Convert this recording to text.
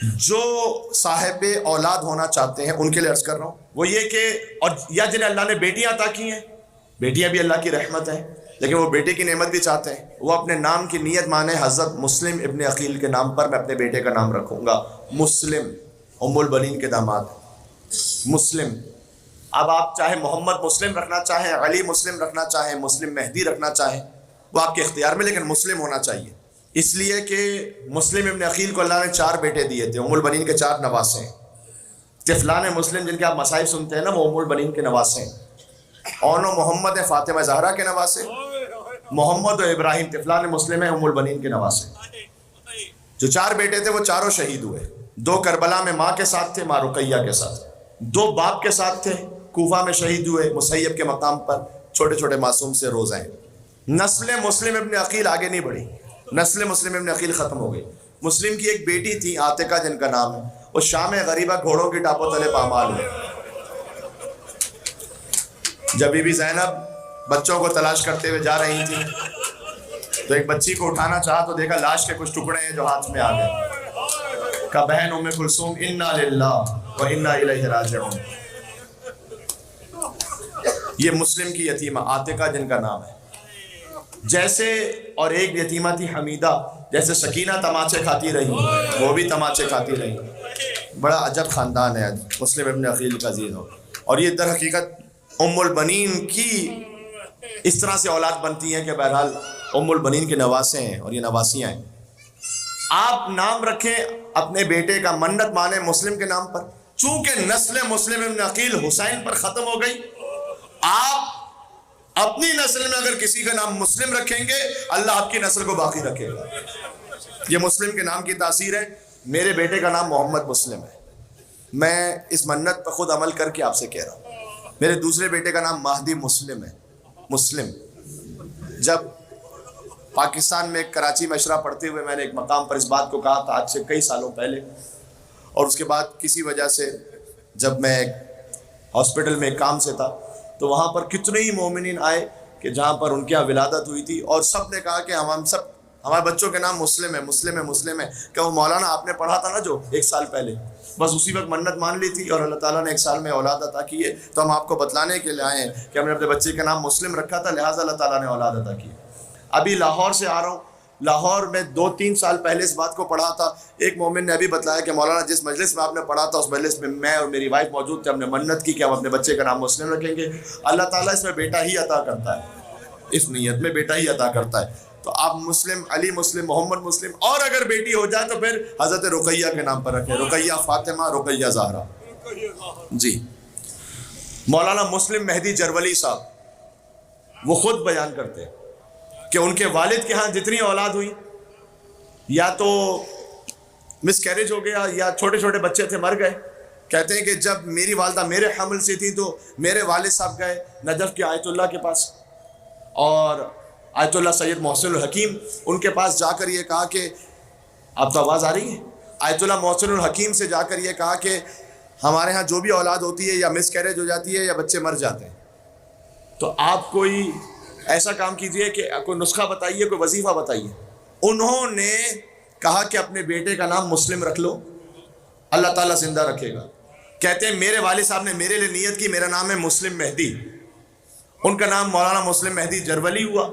جو صاحب اولاد ہونا چاہتے ہیں ان کے لیے عرض کر رہا ہوں وہ یہ کہ اور یا جنہیں اللہ نے بیٹیاں عطا کی ہیں، بیٹیاں بھی اللہ کی رحمت ہیں، لیکن وہ بیٹے کی نعمت بھی چاہتے ہیں، وہ اپنے نام کی نیت مانے حضرت مسلم ابن عقیل کے نام پر میں اپنے بیٹے کا نام رکھوں گا مسلم، ام البنین کے داماد مسلم۔ اب آپ چاہے محمد مسلم رکھنا چاہیں، علی مسلم رکھنا چاہیں، مسلم مہدی رکھنا چاہیں، وہ آپ کے اختیار میں، لیکن مسلم ہونا چاہیے، اس لیے کہ مسلم ابن عقیل کو اللہ نے 4 بیٹے دیے تھے، ام البنین کے 4 نواسے ہیں۔ طفلان مسلم جن کے آپ مصائب سنتے ہیں نا، وہ ام البنین کے نواسے ہیں۔ اون و محمد ہے فاطمہ زہرا کے نواسے، محمد و ابراہیم طفلان مسلم ہیں ام البنین کے نواسے۔ جو 4 بیٹے تھے وہ چاروں شہید ہوئے، 2 کربلا میں ماں کے ساتھ تھے، ماں رقیہ کے ساتھ، 2 باپ کے ساتھ تھے، کوفہ میں شہید ہوئے مسیب کے مقام پر، چھوٹے چھوٹے معصوم سے روز ہیں۔ نسل مسلم ابن عقیل آگے نہیں بڑھی، نسل مسلم ابن عقیل ختم ہو گئی۔ مسلم کی ایک بیٹی تھی عاتقہ جن کا نام ہے، وہ شام غریبہ گھوڑوں کی ٹاپوں تلے پامال ہوئے۔ جب بی بی زینب بچوں کو تلاش کرتے ہوئے جا رہی تھی تو ایک بچی کو اٹھانا چاہا تو دیکھا لاش کے کچھ ٹکڑے ہیں جو ہاتھ میں آ گئے۔ کہا بہن ام کلثوم انا للہ و انا الیہ راجعون۔ یہ مسلم کی یتیمہ عاتقہ جن کا نام ہے۔ جیسے اور ایک یتیمہ تھی حمیدہ، جیسے سکینہ تماچے کھاتی رہی وہ بھی تماچے کھاتی رہی۔ بڑا عجب خاندان ہے مسلم ابن عقیل کا زیرو، اور یہ در حقیقت ام البنین کی اس طرح سے اولاد بنتی ہیں کہ بہرحال ام البنین کے نواسے ہیں اور یہ نواسیاں ہیں۔ آپ نام رکھیں اپنے بیٹے کا، منت مانے مسلم کے نام پر، چونکہ نسل مسلم ابن عقیل حسین پر ختم ہو گئی، آپ اپنی نسل میں اگر کسی کا نام مسلم رکھیں گے اللہ آپ کی نسل کو باقی رکھے گا۔ یہ مسلم کے نام کی تاثیر ہے۔ میرے بیٹے کا نام محمد مسلم ہے، میں اس منت پر خود عمل کر کے آپ سے کہہ رہا ہوں۔ میرے دوسرے بیٹے کا نام مہدی مسلم ہے، مسلم۔ جب پاکستان میں کراچی میں اشرا پڑھتے ہوئے میں نے ایک مقام پر اس بات کو کہا تھا آج سے کئی سالوں پہلے، اور اس کے بعد کسی وجہ سے جب میں ہاسپٹل میں ایک کام سے تھا تو وہاں پر کتنے ہی مومنین آئے کہ جہاں پر ان کی ولادت ہوئی تھی، اور سب نے کہا کہ ہم سب ہمارے بچوں کے نام مسلم ہے مسلم ہے مسلم ہے۔ کہ وہ مولانا آپ نے پڑھا تھا نا جو 1 سال پہلے، بس اسی وقت منت مان لی تھی اور اللہ تعالیٰ نے 1 سال میں اولاد عطا کی ہے، تو ہم آپ کو بتلانے کے لیے آئے ہیں کہ ہم نے اپنے بچے کا نام مسلم رکھا تھا، لہٰذا اللہ تعالیٰ نے اولاد عطا کی۔ ابھی لاہور سے آ رہا ہوں، لاہور میں 2-3 سال پہلے اس بات کو پڑھا تھا، ایک مومن نے ابھی بتلایا کہ مولانا جس مجلس میں آپ نے پڑھا تھا اس مجلس میں میں اور میری وائف موجود تھے، ہم نے منت کی کہ ہم اپنے بچے کا نام مسلم رکھیں گے۔ اللہ تعالیٰ اس میں بیٹا ہی عطا کرتا ہے، اس نیت میں بیٹا ہی عطا کرتا ہے۔ تو آپ مسلم، علی مسلم، محمد مسلم، اور اگر بیٹی ہو جائے تو پھر حضرت رقیہ کے نام پر رکھیں، رقیہ فاطمہ، رقیہ زہرا۔ جی مولانا مسلم مہدی جرولی صاحب وہ خود بیان کرتے ہیں کہ ان کے والد کے ہاں جتنی اولاد ہوئی یا تو مس کیریج ہو گیا یا چھوٹے چھوٹے بچے تھے مر گئے۔ کہتے ہیں کہ جب میری والدہ میرے حمل سے تھی تو میرے والد صاحب گئے نجف کے آیت اللہ کے پاس، اور آیت اللہ سید محسن الحکیم ان کے پاس جا کر یہ کہا کہ آپ تو آواز آ رہی ہے، آیت اللہ محسن الحکیم سے جا کر یہ کہا کہ ہمارے ہاں جو بھی اولاد ہوتی ہے یا مس کیریج ہو جاتی ہے یا بچے مر جاتے ہیں، تو آپ کوئی ایسا کام کیجئے کہ کوئی نسخہ بتائیے، کوئی وظیفہ بتائیے۔ انہوں نے کہا کہ اپنے بیٹے کا نام مسلم رکھ لو، اللہ تعالیٰ زندہ رکھے گا۔ کہتے ہیں میرے والد صاحب نے میرے لیے نیت کی، میرا نام ہے مسلم مہدی، ان کا نام مولانا مسلم مہدی جرولی ہوا۔